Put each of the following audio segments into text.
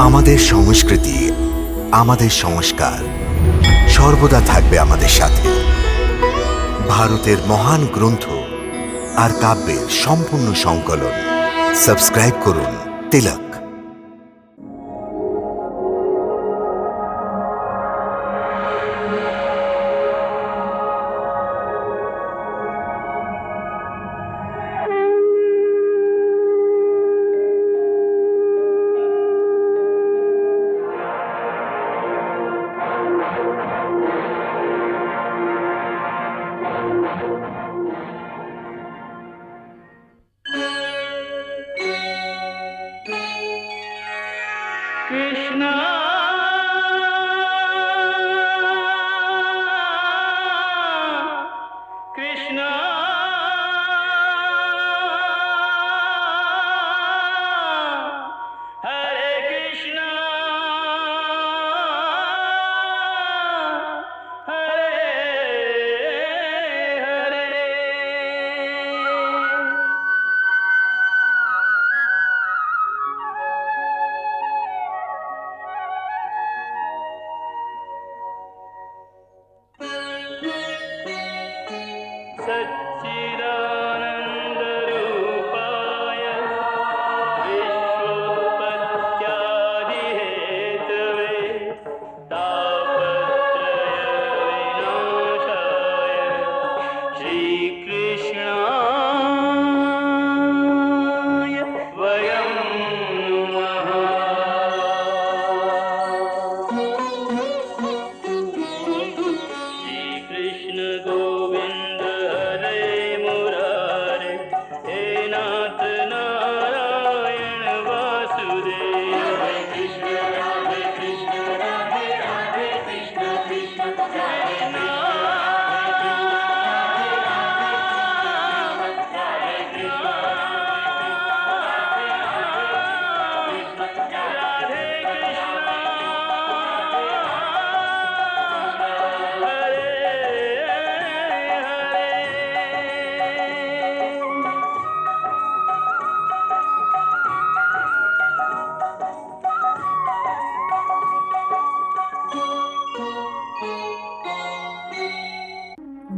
আমাদের সংস্কৃতি, আমাদের সংস্কার সর্বদা থাকবে আমাদের সাথে। ভারতের মহান গ্রন্থ আর কাব্যের সম্পূর্ণ সংকলন। সাবস্ক্রাইব করুন তিলক। Krishna Krishna Hare Krishna Hare Hare सच्चिदानन्दरूपाय विश्वोत्पत्त्यादिहेतवे तापत्रयविनाशाय श्रीकृष्णाय वयं नमः। श्रीकृष्ण गोविन्द हरे मुरारे हे नाथ नारायण वासुदेव। हरे कृष्ण राधे राधे कृष्ण कृष्ण हरे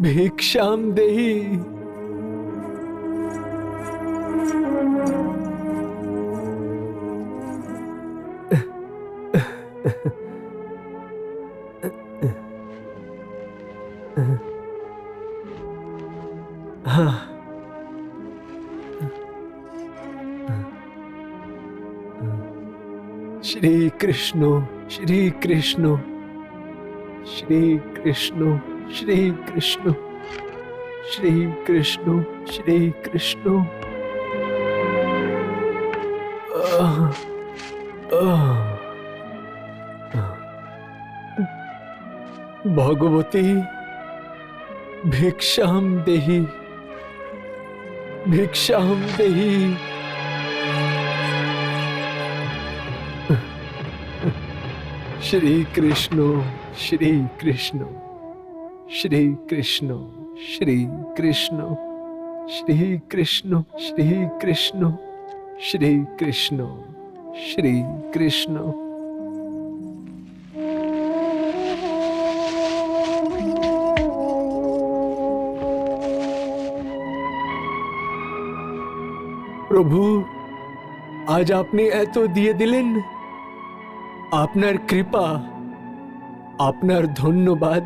भिक्षां देहि। श्री कृष्ण श्री कृष्ण श्री कृष्ण श्री कृष्ण श्री कृष्ण श्री कृष्ण। भगवती भिक्षां देहि भिक्षां देहि। श्री कृष्ण श्री कृष्ण श्री कृष्ण श्री कृष्ण श्री कृष्ण श्री कृष्ण श्री कृष्ण श्री कृष्ण। প্রভু, আজ আপনি এত দিয়ে দিলেন, আপনার কৃপা, আপনার ধন্যবাদ।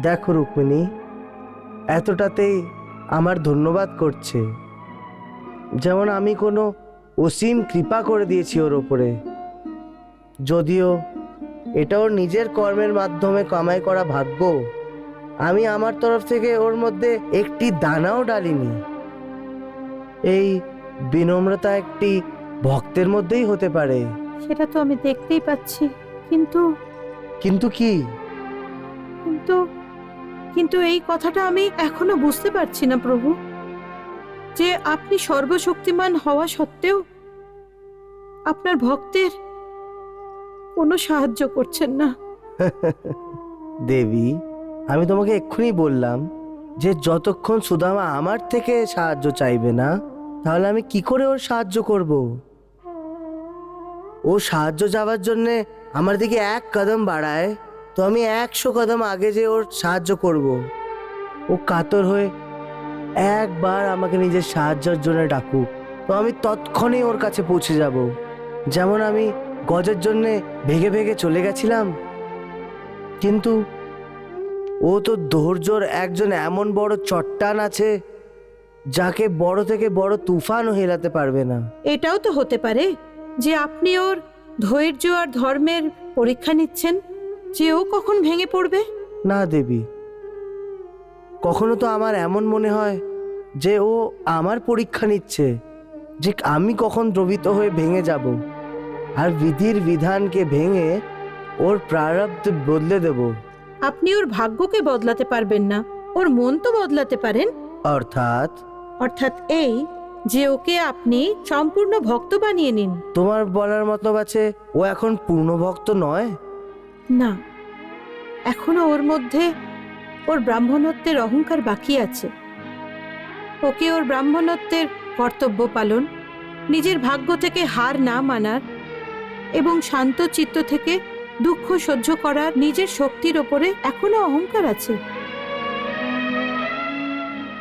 দেখো রুক্মিণী, এতটাতেই আমার ধন্যবাদ করছে, যেমন আমি কোনো অসীম কৃপা করে দিয়েছি ওর ওপরে। যদিও এটা ওর নিজের কর্মের মাধ্যমে কামাই করা ভাগ্য, আমি আমার তরফ থেকে ওর মধ্যে একটি দানাও ডালিনি। এই বিনম্রতা একটি ভক্তের মধ্যেই হতে পারে। সেটা তো আমি দেখতেই পাচ্ছি, কিন্তু কিন্তু কি? কিন্তু কিন্তু এই কথাটা আমি এখনো বুঝতে পারছি না প্রভু, যে আপনি সর্বশক্তিমান হওয়া সত্ত্বেও আপনার ভক্তের কোনো সাহায্য করছেন না। দেবী, আমি তোমাকে এক্ষুনি বললাম যে যতক্ষণ সুদামা আমার থেকে সাহায্য চাইবে না, তাহলে আমি কি করে ওর সাহায্য করব? ও সাহায্য যাওয়ার জন্যে আমার দিকে এক কদম বাড়ায়, তো আমি 100 কদম আগে যে ওর সাহায্য করব। ও কাতর হয়ে একবার আমাকে নিজের সাহায্যের জন্য ডাকুক, তো আমি তৎক্ষণে ওর কাছে পৌঁছে যাব। যেমন আমি গজের জন্যে ভেগে ভেগে চলে গেছিলাম, কিন্তু ও তো ধৈর্যর একজন এমন বড় চট্টান আছে যাকে বড় থেকে বড় তুফানও হেলাতে পারবে না। এটাও তো হতে পারে যে আপনি ওর ধৈর্য আর ধর্মের পরীক্ষা নিচ্ছেন, যে ও কখন ভেঙে পড়বে। না দেবী, কখনো তো আমার এমন মনে হয় যে ও আমার পরীক্ষা নিচ্ছে, যে আমি কখন দ্রবিত হয়ে ভেঙে যাব আর বিধির বিধানকে ভেঙে ওর প্রারব্ধ বদলে দেব। আপনি ওর ভাগ্যকে বদলাতে পারবেন না, ওর মন তো বদলাতে পারেন। অর্থাৎ অর্থাৎ এই যে ওকে আপনি সম্পূর্ণ ভক্ত বানিয়ে নিন। তোমার বলার মতলব আছে ও এখন পূর্ণ ভক্ত নয়? না, এখনো ওর মধ্যে ওর ব্রাহ্মণত্বের অহংকার বাকি আছে। ওকে ওর ব্রাহ্মণত্বের কর্তব্য পালন, নিজের ভাগ্য থেকে হার না মানার এবং শান্ত চিত্ত থেকে দুঃখ সহ্য করার নিজের শক্তির ওপরে এখনো অহংকার আছে।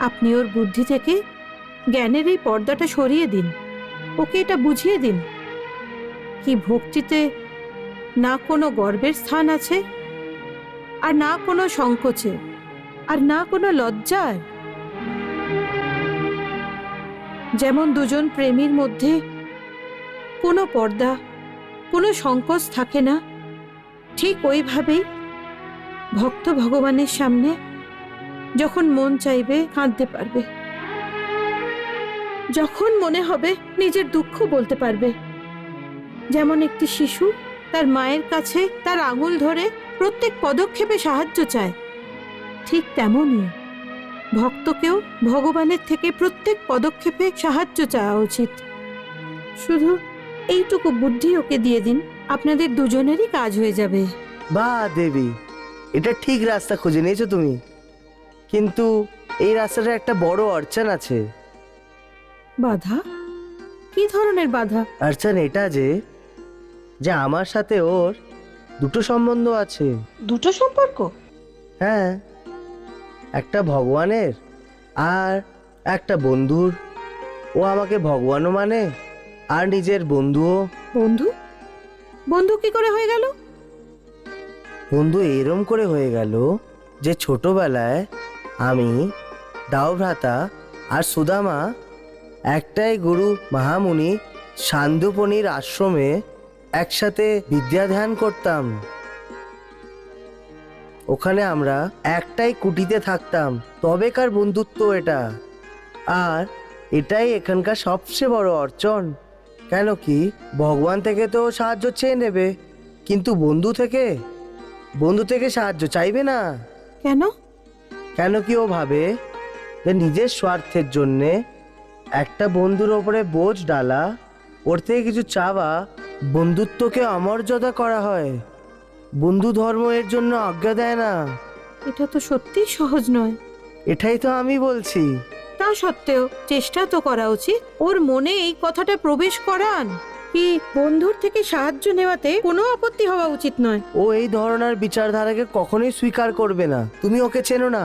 আপনি ওর বুদ্ধি থেকে জ্ঞানের এই পর্দাটা সরিয়ে দিন, ওকে এটা বুঝিয়ে দিন কি ভক্তিতে না কোনো গর্বের স্থান আছে, আর না কোনো সংকোচে, আর না কোনো লজ্জার। যেমন দুজন প্রেমীর মধ্যে কোনো পর্দা, কোনো সংকোচ থাকে না, ঠিক ওইভাবেই ভক্ত ভগবানের সামনে যখন মন চাইবে কাঁদতে পারবে, যখন মনে হবে নিজের দুঃখ বলতে পারবে। যেমন একটি শিশু তার মায়ের কাছে তার আঙুল ধরে প্রত্যেক পদক্ষেপে সাহায্য চায়, ঠিক তেমনই ভক্তকেও ভগবানের থেকে প্রত্যেক পদক্ষেপে সাহায্য চাওয়া উচিত। শুধু এইটুকু বুদ্ধি ওকে দিয়ে দিন, আপনাদের দুজনেরই কাজ হয়ে যাবে। বাহ দেবী, এটা ঠিক রাস্তা খুঁজে নিয়েছো তুমি, কিন্তু এই রাস্তাটা একটা বড় অড়চন আছে। বাধা? কি ধরনের বাধা? অড়চন এটা যে যে আমার সাথে ওর দুটো সম্বন্ধ আছে। দুটো সম্পর্ক? হ্যাঁ, একটা ভগবানের আর একটা বন্ধুর। ও আমাকে ভগবানও মানে আর নিজের বন্ধুও। বন্ধু? বন্ধু কি করে হয়ে গেল? বন্ধু এরম করে হয়ে গেল যে ছোটবেলায় আমি, দাওভ্রাতা আর সুদামা একটাই গুরু মহামুনি সান্দুপনির আশ্রমে একসাথে বিদ্যা ধ্যান করতাম। ওখানে আমরা একটাই কুটিতে থাকতাম, তবেকার বন্ধুত্ব এটা। আর এটাই এখানকার সবচেয়ে বড় অর্জন। কেন কি ভগবান থেকে তো সাহায্য চেয়ে নেবে, কিন্তু বন্ধু থেকে সাহায্য চাইবে না। কেন? কেন কি ও ভাবে যে নিজের স্বার্থের জন্যে একটা বন্ধুর ওপরে বোঝ ডালা, ওর থেকে কিছু চাওয়া বন্ধুত্বকে অমর্যাদা করা হয়। বন্ধু ধর্ম এর জন্য আজ্ঞা দেয় না। এটা তো সত্যিই সহজ নয়। এটাই তো আমি বলছি। তা সত্ত্বেও চেষ্টা তো করা উচিত। ওর মনে এই কথাটা প্রবেশ করান কি বন্ধুর থেকে সাহায্য নেওয়াতে কোনো আপত্তি হওয়া উচিত নয়। ও এই ধরনের বিচারধারাকে কখনোই স্বীকার করবে না। তুমি ওকে চেনো না।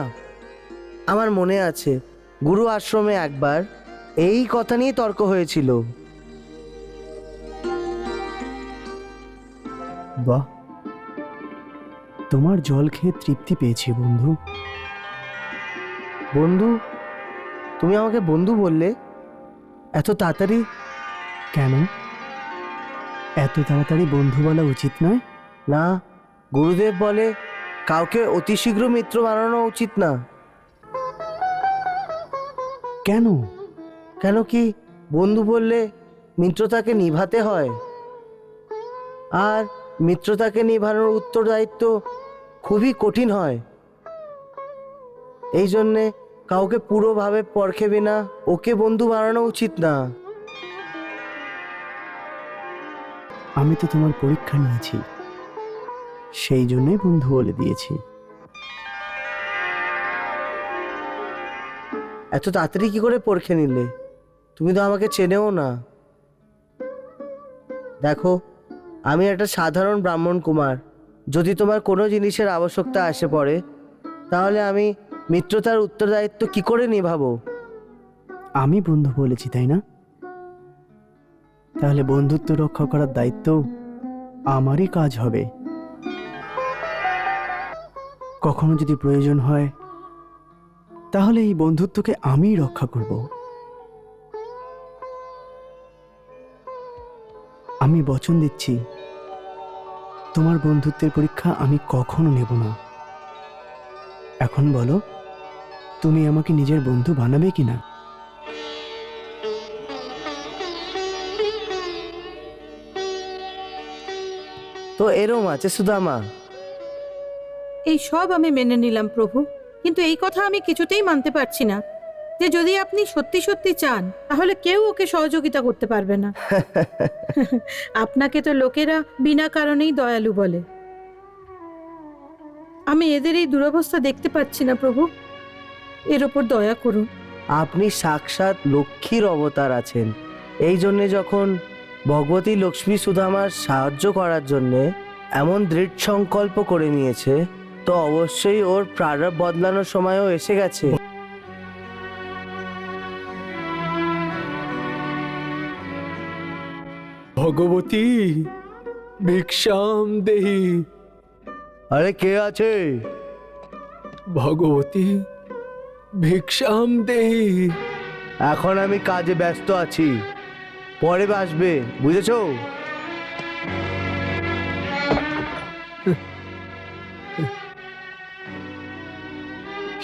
আমার মনে আছে গুরু আশ্রমে একবার এই কথা নিয়ে তর্ক হয়েছিল। বাহ, তোমার জল খেয়ে তৃপ্তি পেয়েছি বন্ধু। বন্ধু? তুমি আমাকে বন্ধু বললে এত তাড়াতাড়ি? কেন, এত তাড়াতাড়ি বন্ধু বলা উচিত নয়? না, গুরুদেব বলে কাউকে অতি শীঘ্র মিত্র বানানো উচিত না। কেন? কেন কি বন্ধু বললে মিত্রতাকে নিভাতে হয়, আর মিত্রতাকে নিভানোর উত্তরদায়িত্ব খুবই কঠিন হয়। এই জন্যে কাউকে পুরোভাবে পরখে বিনা ওকে বন্ধু বানানো উচিত না। আমি তো তোমার পরীক্ষা নিয়েছি, সেই জন্যই বন্ধু বলে দিয়েছি। এত তাড়াতাড়ি কি করে পরখে নিলে? তুমি তো আমাকে চেনেও না। দেখো, আমি একটা সাধারণ ব্রাহ্মণ কুমার। যদি তোমার কোনো জিনিসের আবশ্যকতা আসে পড়ে, তাহলে আমি মিত্রতার উত্তরদায়িত্ব কি করে নিভাবো? আমি বন্ধু বলেছি, তাই না? তাহলে বন্ধুত্ব রক্ষা করার দায়িত্ব আমারই কাজ হবে। কখনো যদি প্রয়োজন হয়, তাহলে এই বন্ধুত্বকে আমিই রক্ষা করব। আমি বচন দিচ্ছি, তোমার বন্ধুত্বের পরীক্ষা আমি কখনো নেব না। এখন বলো, তুমি আমাকে নিজের বন্ধু বানাবে কিনা? তো এরম আছে সুদামা? এই সব আমি মেনে নিলাম প্রভু, কিন্তু এই কথা আমি কিছুতেই মানতে পারছি না যে যদি আপনি সত্যি সত্যি চান তাহলে কেউ ওকে সহযোগিতা করতে পারবে না। আপনাকে তো লোকেরা বিনা কারণেই দয়ালু বলে। আমি এদের এই দুরবস্থা দেখতে পাচ্ছি না প্রভু, এর ওপর দয়া করুন। আপনি সাক্ষাৎ লক্ষ্মীর অবতার আছেন। এই জন্যে যখন ভগবতী লক্ষ্মী সুদামার সাহায্য করার জন্যে এমন দৃঢ় সংকল্প করে নিয়েছে, তো অবশ্যই ওর প্রারব্ধ বদলানোর সময়ও এসে গেছে। ভগবতী ভিক্ষাম দেহি। আরে কে আছে? ভগবতী ভিক্ষাম দেহি। এখন আমি কাজে ব্যস্ত আছি, পরে আসবে, বুঝেছো?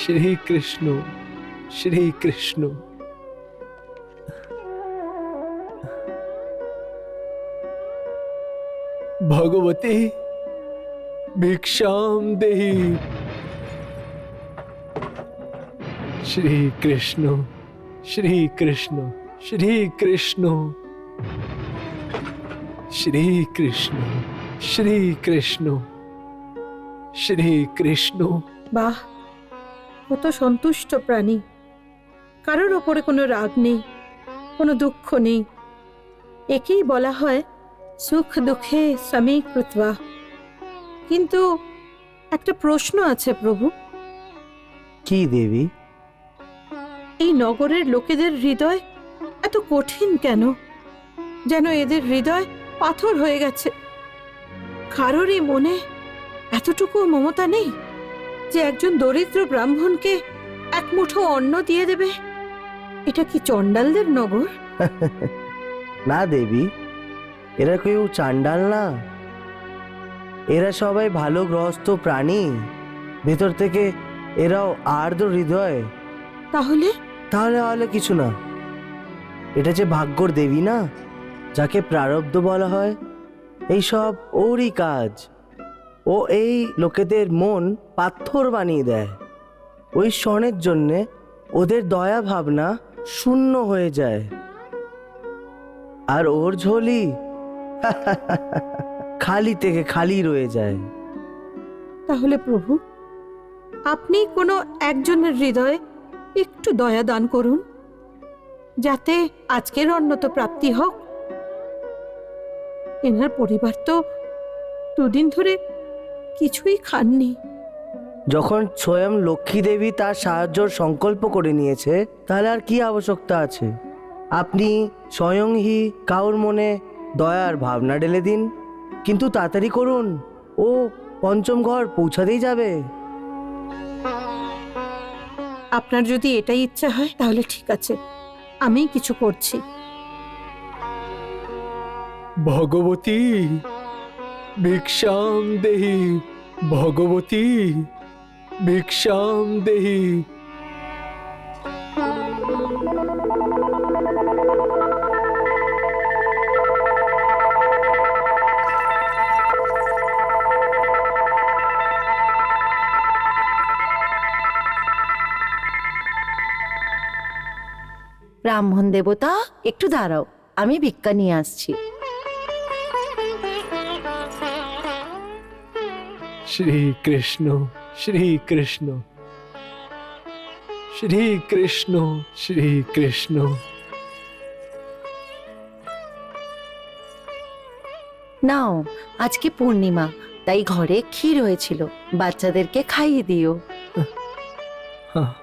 শ্রীকৃষ্ণ শ্রীকৃষ্ণ। ভগবতী ভিক্ষাম দেহি। শ্রীকৃষ্ণ শ্রীকৃষ্ণ শ্রীকৃষ্ণ শ্রীকৃষ্ণ শ্রীকৃষ্ণ শ্রীকৃষ্ণ। বাহ, কত সন্তুষ্ট প্রাণী, কারোর ওপরে কোনো রাগ নেই, কোনো দুঃখ নেই। একেই বলা হয় সুখ দুঃখে সমীকৃত্বা। কিন্তু একটা প্রশ্ন আছে প্রভু, কি দেবী? এই নগরের লোকেদের হৃদয় এত কঠিন কেন? যেন এদের হৃদয় পাথর হয়ে গেছে। কারোরই মনে এতটুকু মমতা নেই যে একজন দরিদ্র ব্রাহ্মণকে এক মুঠো অন্ন দিয়ে দেবে। এটা কি চণ্ডালদের নগর? না দেবী, এরা কেউ চাণ্ডাল না। এরা সবাই ভালো গৃহস্থ প্রাণী। ভেতর থেকে এরাও আর্দ্র হৃদয়। তাহলে তাহলে হলে কিছু না। এটা যে ভাগ্যর দেবী না, যাকে প্রারব্ধ বলা হয়, এই সব ওরই কাজ। ও এই লোকেদের মন পাথর বানিয়ে দেয়। ওই ক্ষণের জন্যে ওদের দয়া ভাবনা শূন্য হয়ে যায়, আর ওর ঝোলি খালি থেকে খালি রয়ে যায়। তাহলে প্রভু, আপনি কোনো একজনের হৃদয়ে একটু দয়া দান করুন, যাতে আজকের অন্ন তো প্রাপ্তি হোক। এনার পরিবার তো দুদিন ধরে কিছুই খাননি। যখন স্বয়ং লক্ষ্মী দেবী তার সাহায্যর সংকল্প করে নিয়েছে, তাহলে আর কি আবশ্যকতা আছে? আপনি স্বয়ংই কাউর মনে দয়ার ভাবনা ঢেলে দিন, কিন্তু তাড়াতাড়ি করুন, ও পঞ্চম ঘর পৌঁছাতেই যাবে। আপনার যদি এটাই ইচ্ছা হয় তাহলে ঠিক আছে, আমি কিছু করছি। ভগবতী ভিক্ষাম দেহি। ভগবতী ভিক্ষাম দেহি। ব্রাহ্মণ দেবতা, একটু দাঁড়াও, আমি ভিক্ষা নিয়ে আসছি। শ্রীকৃষ্ণ শ্রীকৃষ্ণ শ্রীকৃষ্ণ শ্রীকৃষ্ণ। নাও, আজকে পূর্ণিমা, তাই ঘরে ক্ষীর হয়েছিল, বাচ্চাদেরকে খাইয়ে দিও। হ্যাঁ।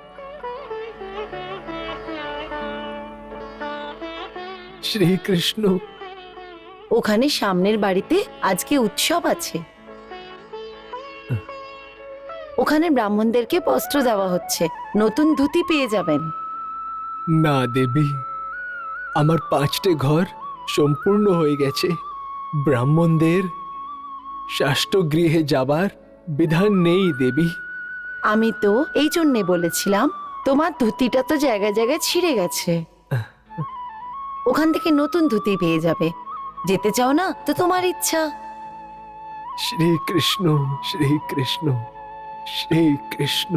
শ্রীকৃষ্ণ, ওখানে সামনের বাড়িতে আজকে উৎসব আছে। ওখানে ব্রাহ্মণদেরকে বস্ত্র দেওয়া হচ্ছে, নতুন ধুতি পেয়ে যাবেন। না দেবী, আমার 5টে ঘর সম্পূর্ণ হয়ে গেছে। ব্রাহ্মণদের শাস্ত্রগৃহে যাবার বিধান নেই দেবী। আমি তো এই জন্যে বলেছিলাম, তোমার ধুতিটা তো জায়গায় জায়গায় ছিঁড়ে গেছে, ওখান থেকে নতুন ধুতি পেয়ে যাবে। যেতে চাও না তো তোমার ইচ্ছা। শ্রীকৃষ্ণ, শ্রীকৃষ্ণ, শ্রীকৃষ্ণ,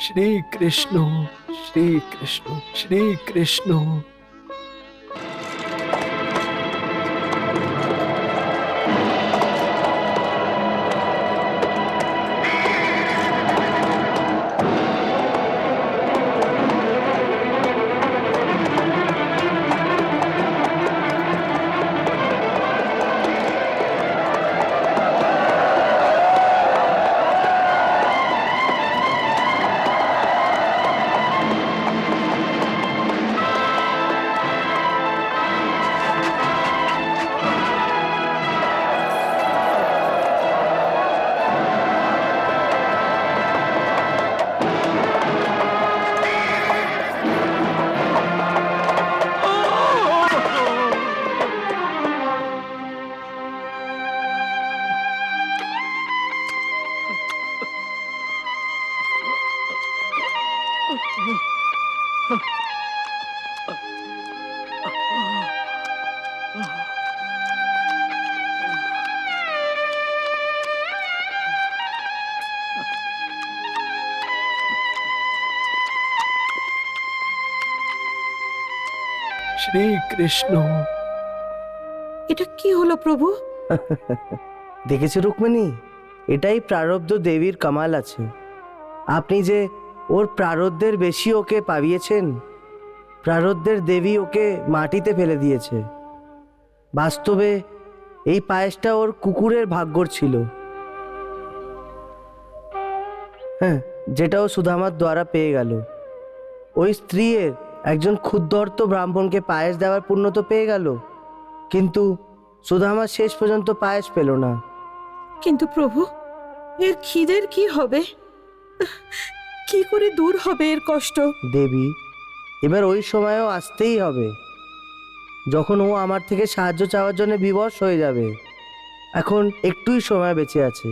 শ্রীকৃষ্ণ, শ্রীকৃষ্ণ, শ্রীকৃষ্ণ। শ্রীকৃষ্ণ। এটা কি হলো প্রভু? দেখেছো রুক্মিণী, এটাই প্রারব্ধ দেবীর কামাল আছে। আপনি যে ওর প্রারব্ধের বেশি ওকে পাবিয়েছেন, প্রারব্ধের দেবী ওকে মাটিতে ফেলে দিয়েছে। বাস্তবে এই পায়েসটা ওর কুকুরের ভাগ্যর ছিল, হ্যাঁ, যেটা ও সুধামার দ্বারা পেয়ে গেল। ওই স্ত্রীর একজন ক্ষুদ্রর্ত ব্রাহ্মণকে পায়েস দেওয়ার পুণ্য তো পেয়ে গেল, কিন্তু সুধামা শেষ পর্যন্ত পায়েস পেল না। কিন্তু প্রভু, এর খিদের কি হবে? কি করে দূর হবে এর কষ্ট? দেবী, এবার ওই সময়ও আসতেই হবে যখন ও আমার থেকে সাহায্য চাওয়ার জন্য বিবশ হয়ে যাবে। এখন একটুই সময় বেঁচে আছে।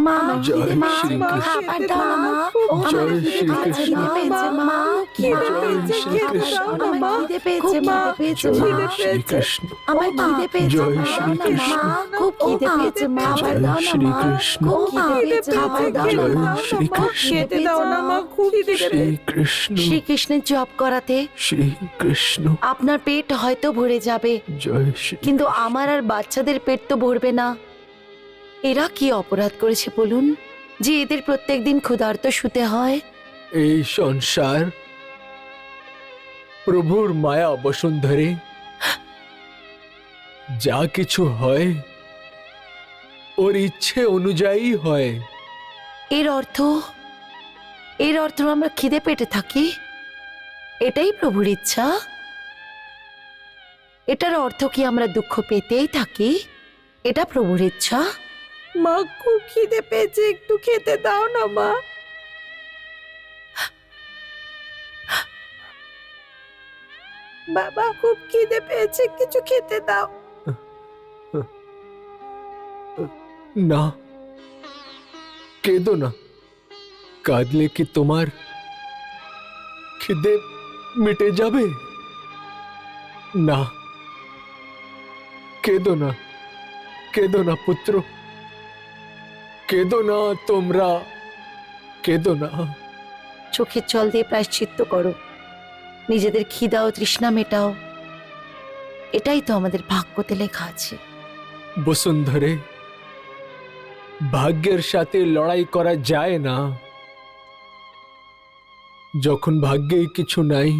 মা, জয় মা, শ্রীকৃষ্ণ। খাবার দাও না, মা। ও, আমার জয় খিদে পেয়েছে, শ্রীকৃষ্ণ। খিদে পেয়েছে, মা। খিদে মা, পেয়েছে, শ্রীকৃষ্ণ। খেতে দাও না, মা। আমার খিদে পেয়েছে, মা, খিদে পেয়েছে, জয় মা। শ্রীকৃষ্ণ। আমার খিদে পেয়েছে, জয় খাবার দাও না, শ্রীকৃষ্ণ। মা। খুব খিদে পেয়েছে, মা। খাবার জয় দাও না, মা। শ্রীকৃষ্ণ। খুব খিদে খিদে পেয়েছে, খাবার পেয়েছে, দাও না, খেতে জয় দাও মা। না, মা। শ্রীকৃষ্ণ। খেতে দাও না, মা, খুব খিদে পেয়েছে। শ্রীকৃষ্ণ, শ্রীকৃষ্ণের জপ করাতে শ্রীকৃষ্ণ। আপনার পেট হয়তো ভরে যাবে, জয় শ্রী। কিন্তু আমার আর বাচ্চাদের পেট তো ভরবে না। এরা কি অপরাধ করেছে বলুন, যে এদের প্রত্যেকদিন ক্ষুধার্ত শুতে হয়? এই সংসার প্রভুর মায়া বসুন্ধরে যা কিছু হয় ওর ইচ্ছে অনুযায়ী হয়। এর অর্থ আমরা খিদে পেটে থাকি, এটাই প্রভুর ইচ্ছা? এটার অর্থ কি আমরা দুঃখ পেতেই থাকি? এটা প্রভুর ইচ্ছা? মা, খুব খিদে পেয়েছে, একটু খেতে দাও না, মা। বাবা, খুব খিদে পেয়েছে, কিছু খেতে দাও। না, কেঁদো না। কাঁদলে কি তোমার খিদে মিটে যাবে? না, কেঁদো না, কেঁদো না পুত্র, কেঁদো না তোমরা, কেঁদো না। চোখের জল দিয়ে প্রায়শ্চিত্ত করো, নিজেদের খিদা ও তৃষ্ণা মেটাও। এটাই তো আমাদের ভাগ্যতে লেখা আছে। বসুন্ধরে ভাগ্যের সাথে লড়াই করা যায় না। যখন ভাগ্যেই কিছু নাই,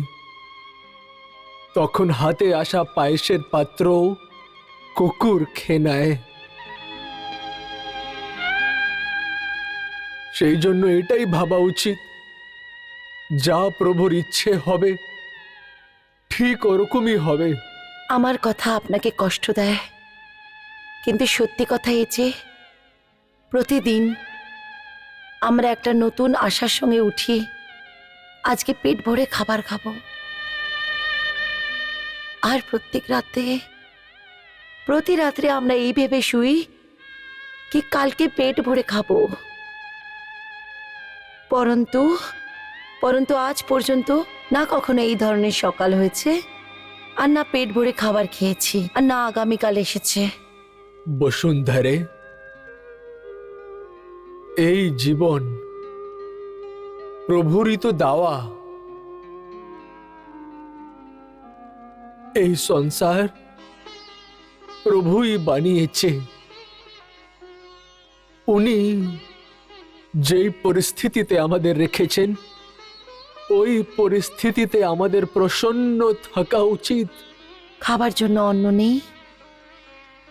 তখন হাতে আসা পায়েসের পাত্র কুকুর খেয়ে নেয়। সেই জন্য এটাই ভাবা উচিত, যা প্রভুর ইচ্ছে হবে ঠিক ওরকমই হবে। আমার কথা আপনাকে কষ্ট দেয়, কিন্তু সত্যি কথা এই যে প্রতিদিন আমরা একটা নতুন আশার সঙ্গে উঠি, আজকে পেট ভরে খাবার খাবো। আর প্রতি রাত্রে আমরা এই ভেবে শুই কি কালকে পেট ভরে খাবো। পরন্তু আজ পর্যন্ত না কখনো এই ধরনের সকাল হয়েছে, আর না পেট ভরে খাবার খেয়েছি, আর না আগামীকাল এসেছে। বসুন্ধরে, এই জীবন প্রভুরই তো দেওয়া। এই সংসার প্রভুই বানিয়েছে। উনি যেই পরিস্থিতিতে আমাদের রেখেছেন, ওই পরিস্থিতিতে আমাদের প্রসন্ন থাকা উচিত। খাবার জন্য অন্ন নেই,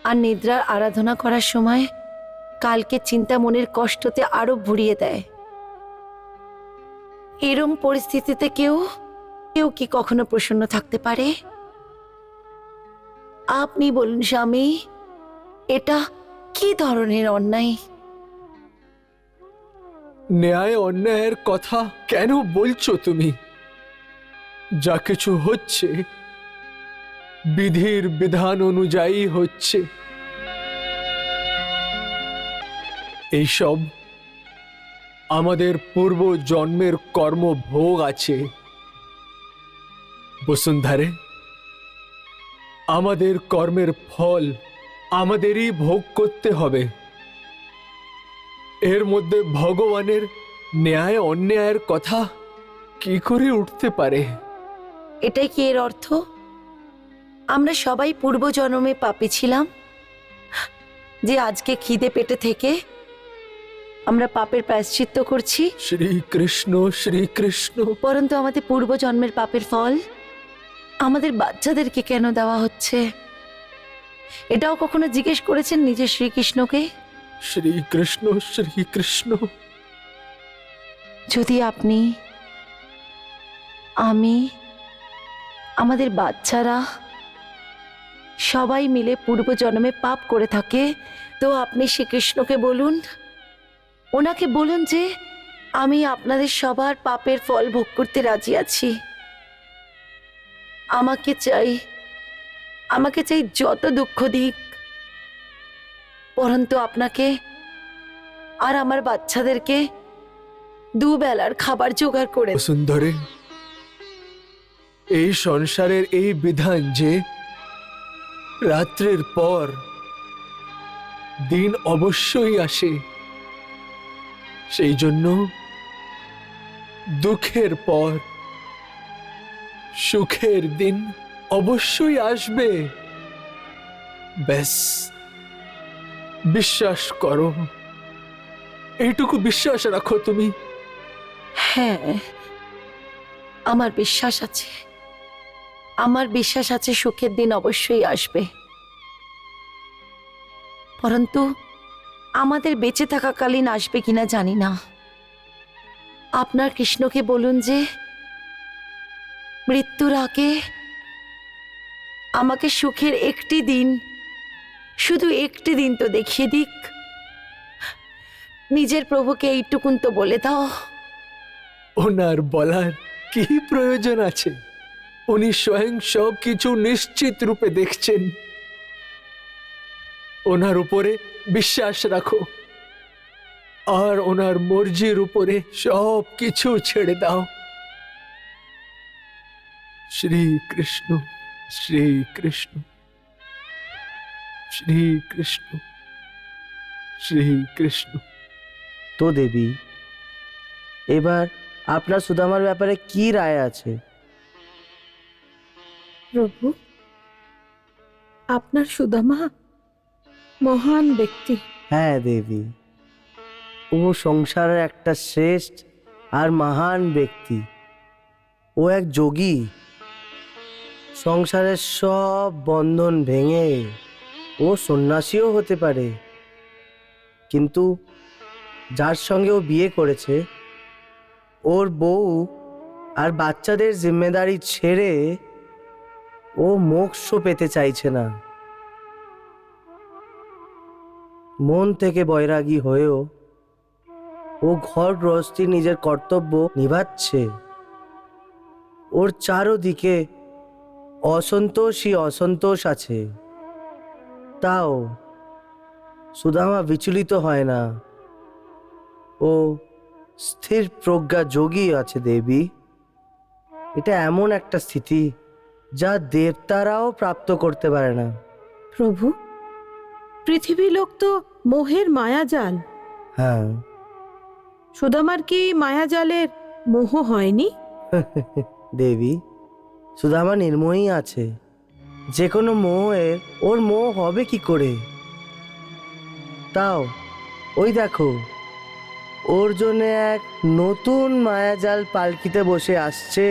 আর নিদ্রার আরাধনা করার সময় কালকে চিন্তা মনের কষ্টতে আরো ভরিয়ে দেয়। এরম পরিস্থিতিতে কেউ কি কখনো প্রসন্ন থাকতে পারে? আপনি বলুন স্বামী, এটা কি ধরনের অন্যায়? ন্যায় অন্যায়ের কথা কেন বলছো তুমি? যা কিছু হচ্ছে বিধির বিধান অনুযায়ী হচ্ছে। এইসব আমাদের পূর্ব জন্মের কর্মভোগ আছে। বসুন্ধরে, আমাদের কর্মের ফল আমাদেরই ভোগ করতে হবে। এর মধ্যে ভগবানের ন্যায় অন্যায়ের কথা কি করে উঠতে পারে? এটাই কি এর অর্থ? আমরা সবাই পূর্বজন্মে পাপী ছিলাম, যে আজকে খিদে পেটে থেকে আমরা পাপের প্রায়শ্চিত্ত করছি। শ্রীকৃষ্ণ শ্রীকৃষ্ণ। পরন্তু আমাদের পূর্বজন্মের পাপের ফল আমাদের বাচ্চাদেরকে কেন দেওয়া হচ্ছে? এটাও কখনো জিজ্ঞেস করেছেন নিজের শ্রীকৃষ্ণকে? শ্রীকৃষ্ণ শ্রীকৃষ্ণ। যদি আপনি, আমি, আমাদের বাচ্চারা সবাই মিলে পূর্বজন্মে পাপ করে থাকে, তো আপনি শ্রীকৃষ্ণকে বলুন, ওনাকে বলুন যে আমি আপনাদের সবার পাপের ফল ভোগ করতে রাজি আছি। আমাকে চাই যত দুঃখ দিক, পরন্তু আপনাকে আর আমার বাচ্চাদেরকে দুবেলার খাবার জোগাড় করে। সুন্দরে, এই সংসারের এই বিধান যে রাত্রের পর দিন অবশ্যই আসে, সেই জন্য দুঃখের পর সুখের দিন অবশ্যই আসবে। ব্যাস বিশ্বাস করো, এইটুকু বিশ্বাস রাখো তুমি। হ্যাঁ, আমার বিশ্বাস আছে সুখের দিন অবশ্যই আসবে। পরন্তু আমাদের বেঁচে থাকাকালীন আসবে কিনা জানি না। আপনার কৃষ্ণকে বলুন যে মৃত্যুর আগে আমাকে সুখের একটি দিন, শুধু একটি দিন তো দেখিয়ে দিক। নিজের প্রভুকে এইটুকুন তো বলে দাও। ওনার বলার কি প্রয়োজন আছে? উনি স্বয়ং সব কিছু নিশ্চিত রূপে দেখছেন। ওনার উপরে বিশ্বাস রাখো, আর ওনার মর্জির উপরে সব কিছু ছেড়ে দাও। শ্রীকৃষ্ণ শ্রীকৃষ্ণ শ্রীকৃষ্ণ শ্রীকৃষ্ণ। তো দেবী, এবার আপনার সুদামার ব্যাপারে কি রায় আছে? প্রভু, আপনার সুদামা মহান ব্যক্তি। হ্যাঁ দেবী, ও সংসারের একটা শ্রেষ্ঠ আর মহান ব্যক্তি। ও এক যোগী। সংসারের সব বন্ধন ভেঙে ও সন্ন্যাসীও হতে পারে, কিন্তু যার সঙ্গে ও বিয়ে করেছে ওর বউ আর বাচ্চাদের জিম্মেদারি ছেড়ে ও মোক্ষ পেতে চাইছে না। মন থেকে বৈরাগী হয়েও ও ঘর গৃহস্থী নিজের কর্তব্য নিভাচ্ছে। ওর চারদিকে অসন্তোষই অসন্তোষ আছে, তাও সুদামা বিচলিত হয় না। ও স্থির প্রজ্ঞা যোগী আছে দেবী। এটা এমন একটা স্থিতি যা দেবতারাও প্রাপ্ত করতে পারে না। প্রভু, পৃথিবী লোক তো মোহের মায়াজাল। হ্যাঁ, সুদামার কি মায়াজালের মোহ হয়নি? দেবী, সুদামা নির্মোহী আছে। যে কোনো মোহের ওর মোহ হবে কি করে? তাও ওই দেখো, ওর জন্য এক নতুন মায়াজাল পালকিতে বসে আসছে।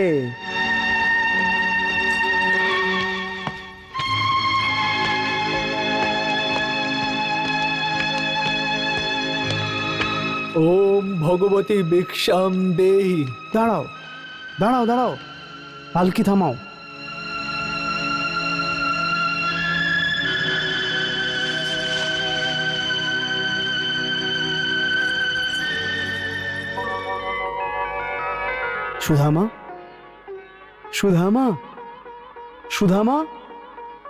ওম ভগবতী ভিক্ষাম দেহি। দাঁড়াও দাঁড়াও দাঁড়াও, পালকি থামাও। সুধামা, সুধামা, সুধামা,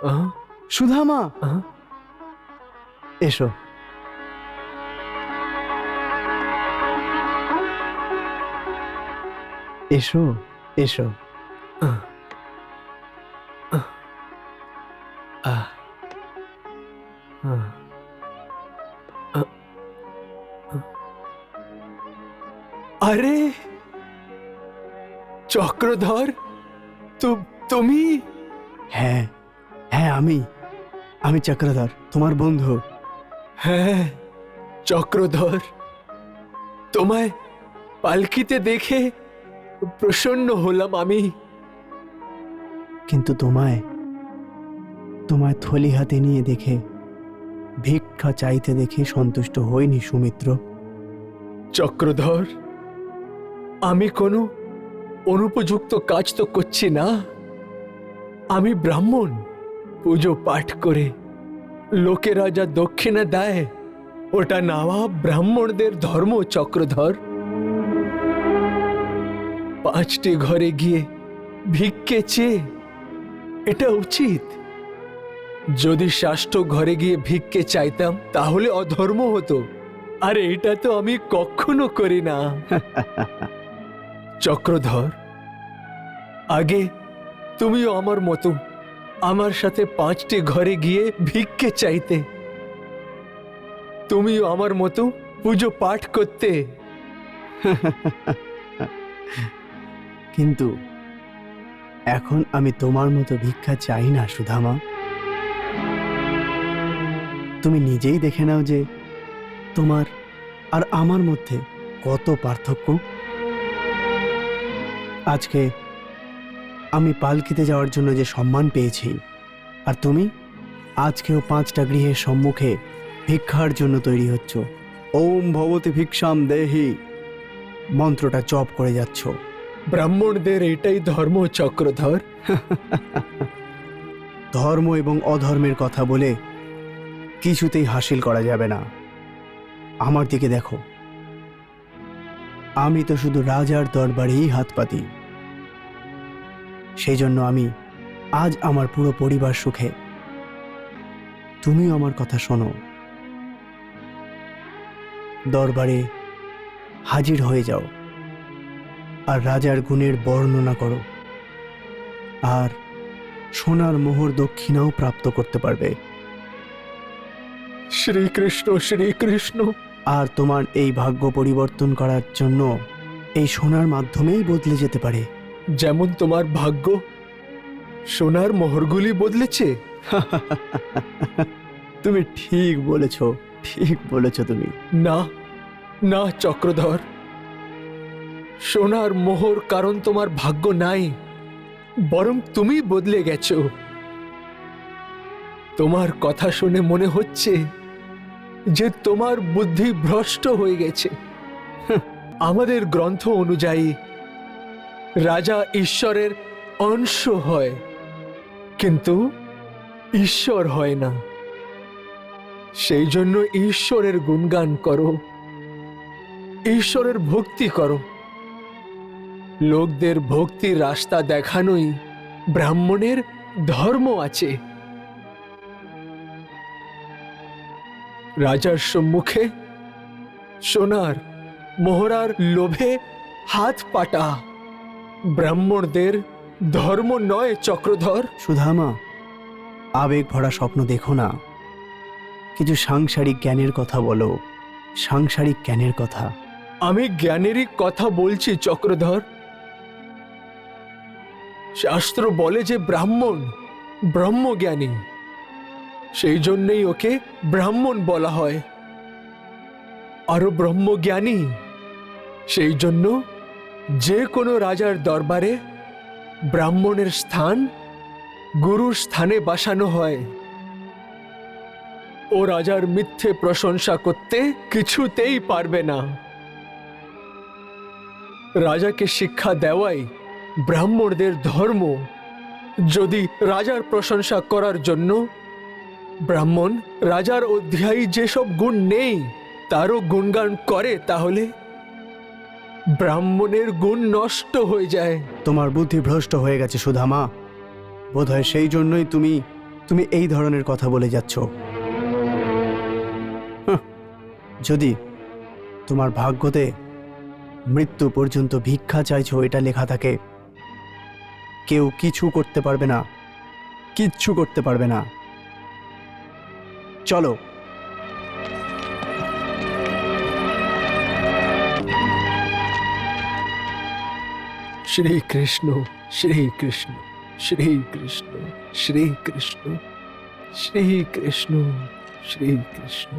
আহ, সুধামা, আহ, এসো। এসো এসো। আহ, আহ, আরে চক্রধর, তুমি? হ্যাঁ হ্যাঁ, আমি চক্রধর, তোমার বন্ধু। হ্যাঁ চক্রধর, তোমায় পালকিতে দেখে প্রসন্ন হলাম আমি। কিন্তু তোমায় থলি হাতে নিয়ে দেখে, ভিক্ষা চাইতে দেখে সন্তুষ্ট হইনি সুমিত্র। চক্রধর, আমি কোনো অনুপযুক্ত কাজ তো করছি না। আমি ব্রাহ্মণ, পুজো পাঠ করে লোকেরা যা দক্ষিণা দেয় ওটা নেওয়া ব্রাহ্মণদের ধর্ম। চক্রধর, 5টি ঘরে গিয়ে ভিক্ষে চেয়ে এটা উচিত? যদি 6টো ঘরে গিয়ে ভিক্ষে চাইতাম তাহলে অধর্ম হতো, আর এটা তো আমি কখনো করি না। চক্রধর, আগে তুমিও আমার মতো আমার সাথে 5টি ঘরে গিয়ে ভিক্ষে চাইতে, তুমিও আমার মতো পুজো পাঠ করতে। কিন্তু এখন আমি তোমার মতো ভিক্ষা চাই না সুধামা। তুমি নিজেই দেখে নাও যে তোমার আর আমার মধ্যে কত পার্থক্য। আজকে আমি পালকিতে যাওয়ার জন্য যে সম্মান পেয়েছি, আর তুমি আজকেও 5টা গৃহের সম্মুখে ভিক্ষার জন্য তৈরি হচ্ছ। ওম ভবতি ভিক্ষাম দেহি মন্ত্রটা জপ করে যাচ্ছ। ব্রাহ্মণদের এটাই ধর্ম। চক্রধর, ধর্ম এবং অধর্মের কথা বলে কিছুতেই হাসিল করা যাবে না। আমার দিকে দেখো, আমি তো শুধু রাজার দরবারেই হাত পাতি। সেই জন্য আমি আজ আমার পুরো পরিবার সুখে। তুমিও আমার কথা শোনো, দরবারে হাজির হয়ে যাও আর রাজার গুণের বর্ণনা করো, আর সোনার মোহর দক্ষিণাও প্রাপ্ত করতে পারবে। শ্রীকৃষ্ণ শ্রীকৃষ্ণ। আর তোমার এই ভাগ্য পরিবর্তন করার জন্য এই সোনার মাধ্যমেই বদলে যেতে পারে। যেমন তোমার ভাগ্য সোনার মোহরগুলি বদলেছে। তুমি ঠিক বলেছ, ঠিক বলেছ তুমি। না না চক্রধর, সোনার মোহর কারণ তোমার ভাগ্য নাই, বরং তুমি বদলে গেছো। তোমার কথা শুনে মনে হচ্ছে যে তোমার বুদ্ধি ভ্রষ্ট হয়ে গেছে। আমাদের গ্রন্থ অনুযায়ী রাজা ঈশ্বরের অংশ হয়, কিন্তু ঈশ্বর হয় না। সেই জন্য ঈশ্বরের গুণগান করো, ঈশ্বরের ভক্তি করো। লোকদের ভক্তির রাস্তা দেখানোই ব্রাহ্মণের ধর্ম আছে। রাজার সম্মুখে সোনার মোহরার লোভে হাত পাটা ব্রাহ্মণদের ধর্ম নয় চক্রধর। সুধামা, আবেগ ভরা স্বপ্ন দেখো না, কিছু সাংসারিক জ্ঞানের কথা বলো, সাংসারিক জ্ঞানের কথা। আমি জ্ঞানেরই কথা বলছি চক্রধর। শাস্ত্র বলে যে ব্রাহ্মণ ব্রহ্মজ্ঞানী, সেই জন্যই ওকে ব্রাহ্মণ বলা হয়। আরো ব্রহ্মজ্ঞানী, সেই জন্য যে কোনো রাজার দরবারে ব্রাহ্মণের স্থান গুরুর স্থানে বসানো হয়। ও রাজার মিথ্যে প্রশংসা করতে কিছুতেই পারবে না। রাজাকে শিক্ষা দেওয়াই ব্রাহ্মণদের ধর্ম। যদি রাজার প্রশংসা করার জন্য ব্রাহ্মণ রাজার অধ্যায়ী যেসব গুণ নেই তারও গুণগান করে, তাহলে ব্রাহ্মণের গুণ নষ্ট হয়ে যায়। তোমার বুদ্ধি ভ্রষ্ট হয়ে গেছে সুধামা, বোধহয় সেই জন্যই তুমি এই ধরনের কথা বলে যাচ্ছ। যদি তোমার ভাগ্যতে মৃত্যু পর্যন্ত ভিক্ষা চাইছো এটা লেখা থাকে, কেউ কিছু করতে পারবে না, কিচ্ছু করতে পারবে না। চলো। শ্রী কৃষ্ণ শ্রী কৃষ্ণ শ্রী কৃষ্ণ শ্রী কৃষ্ণ শ্রী কৃষ্ণ শ্রী কৃষ্ণ।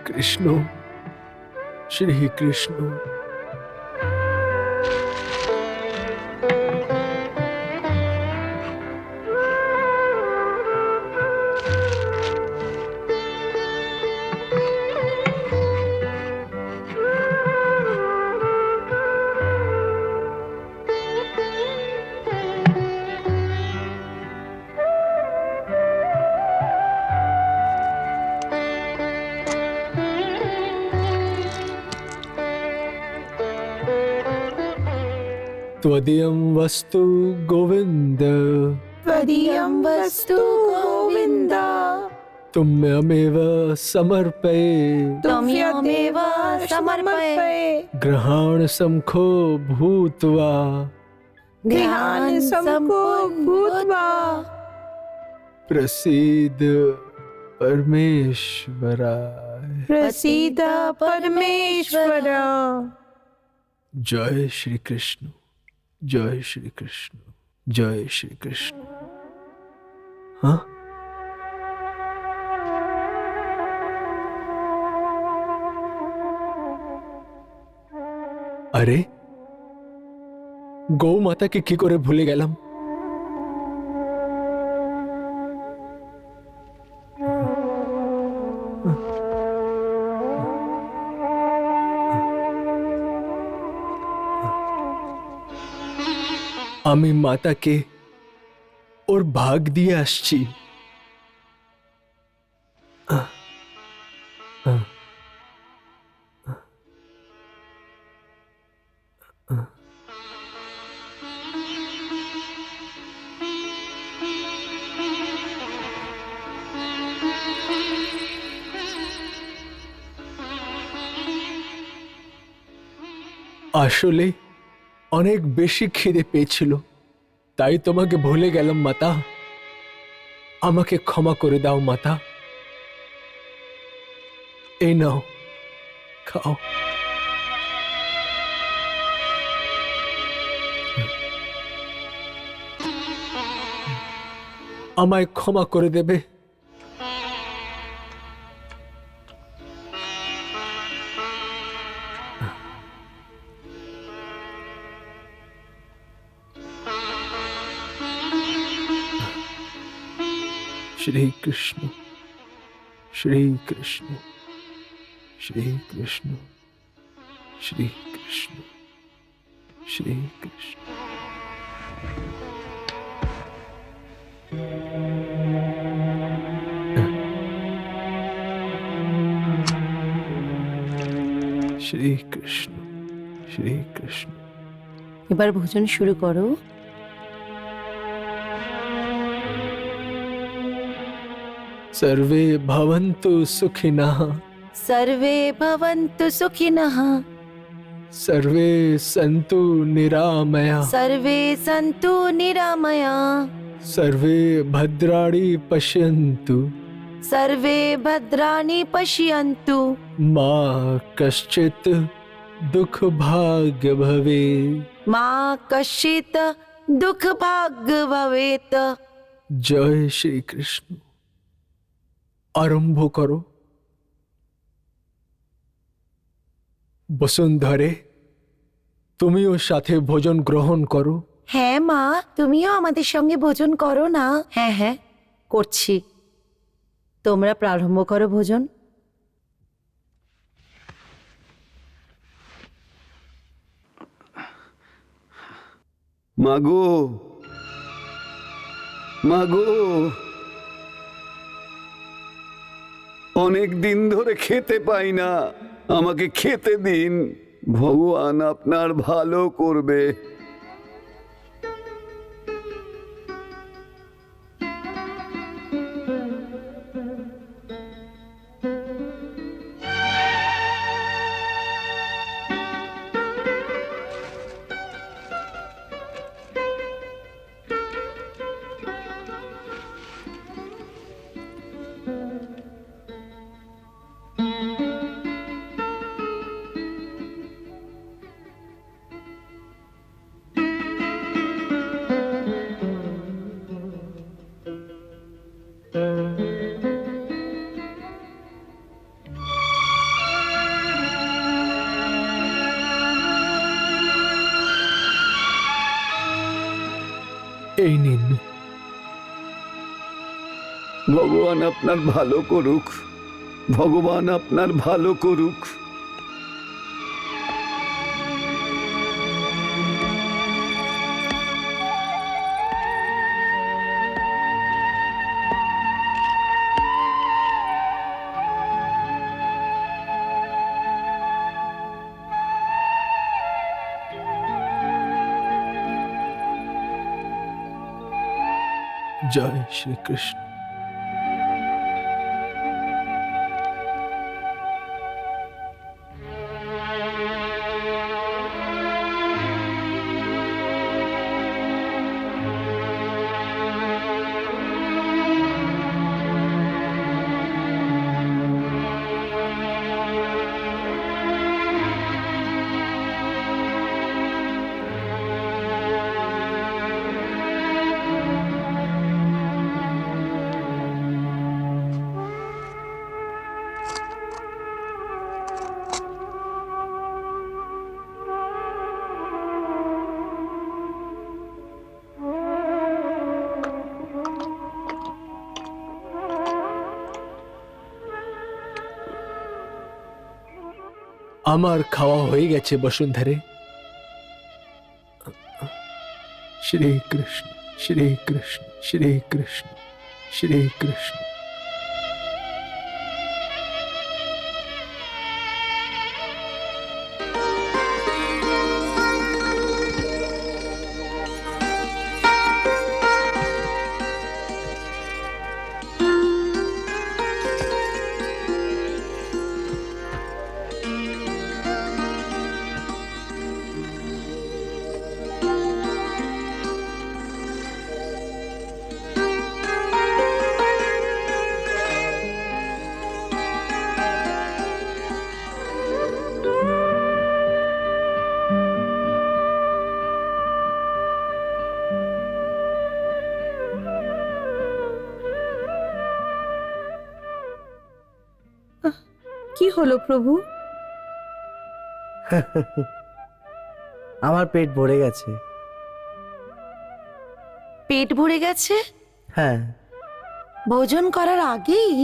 কৃষ্ণ শ্রী কৃষ্ণ। त्वदीयं वस्तु गोविन्द, त्वदीयं वस्तु गोविन्द, तुम्यमेव समर्पये। त्वमेव समर्पये। ग्रहाण समखो भूत्वा, ध्यान समको भूत्वा, प्रसीद परमेश्वराय। प्रसीद परमेश्वर। जय श्री कृष्ण, जय श्री कृष्ण, जय श्री कृष्ण। हाँ, আরে গৌ মাতাকে কি করে ভুলে গেলাম। আমি মাতাকে ওর ভাগ দিয়ে আসছি। আসলে অনেক বেশি খিদে পেয়েছিল, তাই তোমাকে ভুলে গেলাম মাতা। আমাকে ক্ষমা করে দাও মাতা। এই নাও, খাও। আমায় ক্ষমা করে দেবে श्री कृष्ण श्री कृष्ण श्री कृष्ण श्री कृष्ण श्री कृष्ण। श्री कृष्ण श्री कृष्ण। এবার ভোজন শুরু করো। सर्वे भवन्तु सुखिनः सर्वे भवन्तु सुखिनः सर्वे सन्तु निरामया सर्वे सन्तु निरामया सर्वे भद्राणि पश्यन्तु सर्वे भद्राणि पश्यन्तु मा कश्चित् दुःख भाग्य भवे। मा कश्चित् दुःख भाग्य भवेत्। जय श्री कृष्ण। आरंभ करो। বসুন্ধরে তুমিও সাথে ভোজন গ্রহণ করো। হ্যাঁ মা, তুমিও আমাদের সঙ্গে ভোজন করো না। হ্যাঁ হ্যাঁ করছি, তোমরা প্রারম্ভ করো ভোজন। মাগো মাগো, অনেক দিন ধরে খেতে পাই না, আমাকে খেতে দিন। ভগবান আপনার ভালো করবে। এই নিন। ভগবান আপনার ভালো করুক, ভগবান আপনার ভালো করুক। জয় শ্রী কৃষ্ণ। আমার খাওয়া হয়ে গেছে বসুন্ধরে। শ্রী কৃষ্ণ শ্রী কৃষ্ণ শ্রী কৃষ্ণ শ্রী কৃষ্ণ। কি হলো প্রভু? আমার পেট ভরে গেছে। পেট ভরে গেছে? হ্যাঁ, ভোজন করার আগেই?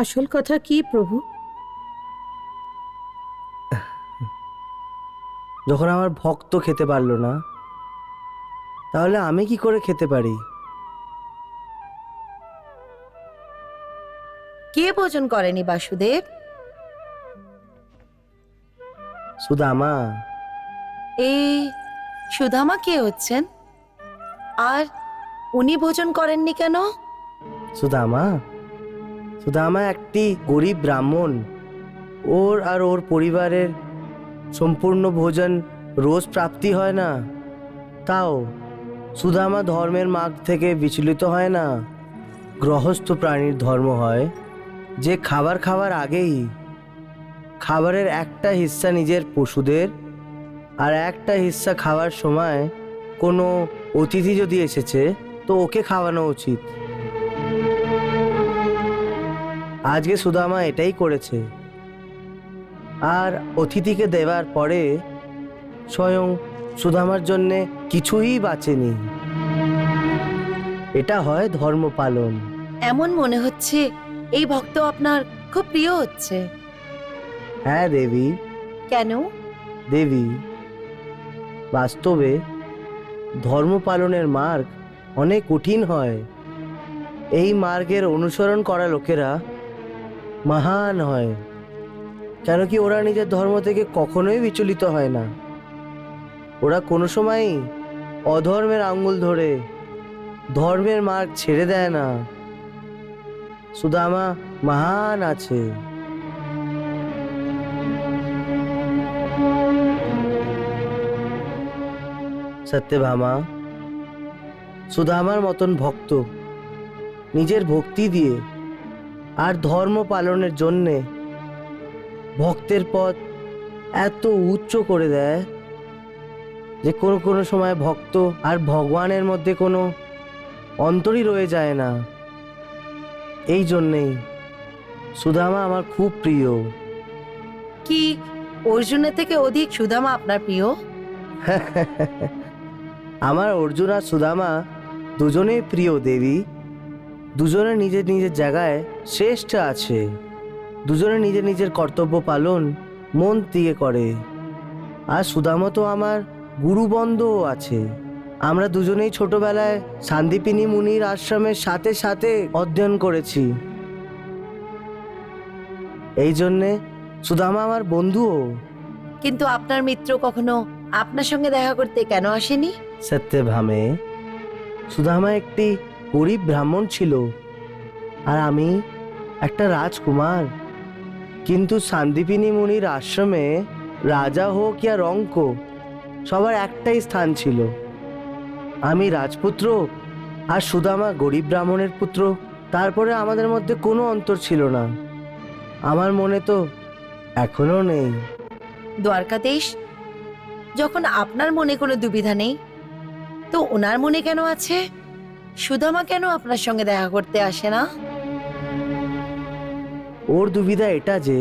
আসল কথা কি প্রভু? যখন আমার ভক্ত খেতে পারলো না, তাহলে আমি কি করে খেতে পারি? কে ভোজন করেনি বাসুদেব? সুদামা। এই সুদামা কে হচ্ছেন? আর উনি ভোজন করেননি কেন? সুদামা সুদামা একটি গরিব ব্রাহ্মণ। ওর আর ওর পরিবারের সম্পূর্ণ ভোজন রোজ প্রাপ্তি হয় না। তাও সুদামা ধর্মের মার্গ থেকে বিচলিত হয় না। গৃহস্থ প্রাণীর ধর্ম হয় যে খাবার আগেই খাবারের একটা হিস্সা নিজের পশুদের আর একটা হিস্সা খাওয়ার সময় কোনো অতিথি যদি এসেছে তো ওকে খাওয়ানো উচিত। আজকে সুদামা এটাই করেছে। আর অতিথিকে দেওয়ার পরে স্বয়ং সুদামার জন্যে কিছুই বাঁচেনি। এটা হয় ধর্ম পালন। এমন মনে হচ্ছে এই ভক্ত আপনার খুব প্রিয় হচ্ছে। হ্যাঁ দেবী। কেন? দেবী, বাস্তবে ধর্ম পালনের মার্গ অনেক কঠিন হয়। এই মার্গের অনুসরণ করা লোকেরা মহান হয়, কেন কি ওরা নিজের ধর্ম থেকে কখনোই বিচলিত হয় না। ওরা কোনো সময়ই অধর্মের আঙ্গুল ধরে ধর্মের মার্গ ছেড়ে দেয় না। সুদামা মহান আছে। সত্যভামা, সুদামার মতন ভক্ত নিজের ভক্তি দিয়ে আর ধর্ম পালনের জন্যে ভক্তের পথ এত উচ্চ করে দেয় যে কোনো কোনো সময় ভক্ত আর ভগবানের মধ্যে কোনো অন্তরই রয়ে যায় না। এই জন্যেই সুদামা আমার খুব প্রিয়। কি অর্জুনের থেকে অধিক সুদামা আপনার প্রিয়? আমার অর্জুন আর সুদামা দুজনেই প্রিয় দেবী। দুজনে নিজের নিজের জায়গায় শ্রেষ্ঠ আছে। দুজনে নিজের নিজের কর্তব্য পালন মন দিয়ে করে। আর সুদামা তো আমার গুরুবন্ধও আছে। আমরা দুজনেই ছোটবেলায় সান্দীপিনী মুনির আশ্রমের সাথে সাথে অধ্যয়ন করেছি। এই জন্যে সুদামা আমার বন্ধুও। কিন্তু আপনার মিত্র কখনো আপনার সঙ্গে দেখা করতে কেন আসেনি? সত্যভামে, সুদামা একটি গরিব ব্রাহ্মণ ছিল আর আমি একটা রাজকুমার। কিন্তু সান্দীপিনী মুনির আশ্রমে রাজা হোক ইয়া রঙ্ক, সবার একটাই স্থান ছিল। আমি রাজপুত্র আর সুদামা গরিব ব্রাহ্মণের পুত্র। তারপরে আমাদের মধ্যে কোনো অন্তর ছিল না। আমার মনে তো এখনো নেই। দ্বারকাদেশ, যখন আপনার মনে কোনো দুবিধা নেই তো ওনার মনে কেন আছে? সুদামা কেন আপনার সঙ্গে দেখা করতে আসে না? ওর দুবিধা এটা যে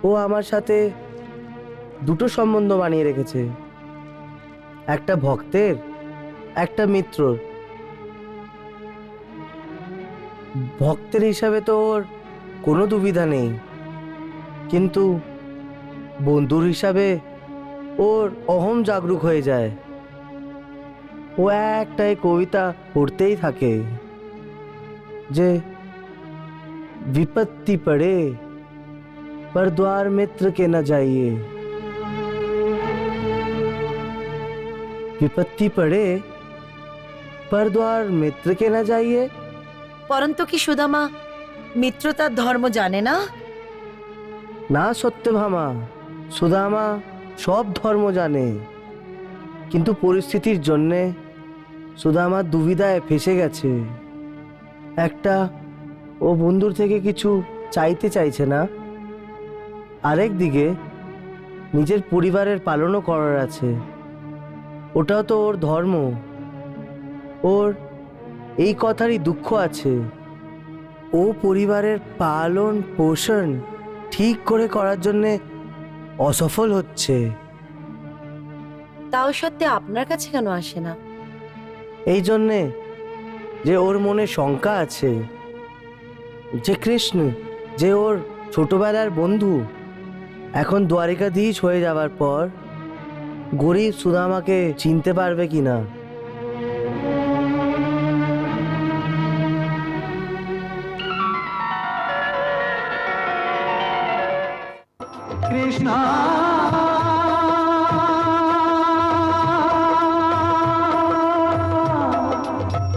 ও আমার সাথে দুটো সম্বন্ধ বানিয়ে রেখেছে, একটা ভক্তের, একটা মিত্রর। ভক্তের হিসাবে তো ওর কোনো দুবিধা নেই, কিন্তু বন্ধুর হিসাবে ওর অহম জাগরুক হয়ে যায়। ও একটাই কবিতা পড়তেই থাকে যে विपत्ति पड़े पर द्वार मित्र के न जाइए। विपत्ति पड़े पर द्वार मित्र के न जाइए। পরন্তু কি সুদামা মিত্রতার ধর্ম জানে না? না সত্যভামা, সুদামা সব ধর্ম জানে, কিন্তু পরিস্থিতির জন্যে সুদামা দুবিধায় ফেসে গেছে। একটা, ও বন্ধুর থেকে কিছু চাইতে চাইছে না, আরেক দিকে নিজের পরিবারের পালনও করার আছে। ওটাও তো ওর ধর্ম। ওর এই কথারই দুঃখ আছে। ও পরিবারের পালন পোষণ ঠিক করে করার জন্যে অসফল হচ্ছে। তাও সত্ত্বে আপনার কাছে কেন আসে না? এই জন্যে যে ওর মনে শঙ্কা আছে যে কৃষ্ণ, যে ওর ছোটবেলার বন্ধু, এখন দ্বারিকাধীশ হয়ে যাওয়ার পর গরিব সুদামাকে চিনতে পারবে কিনা। কৃষ্ণ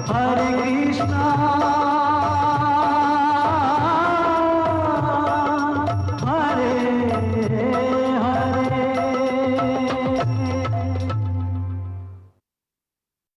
হরে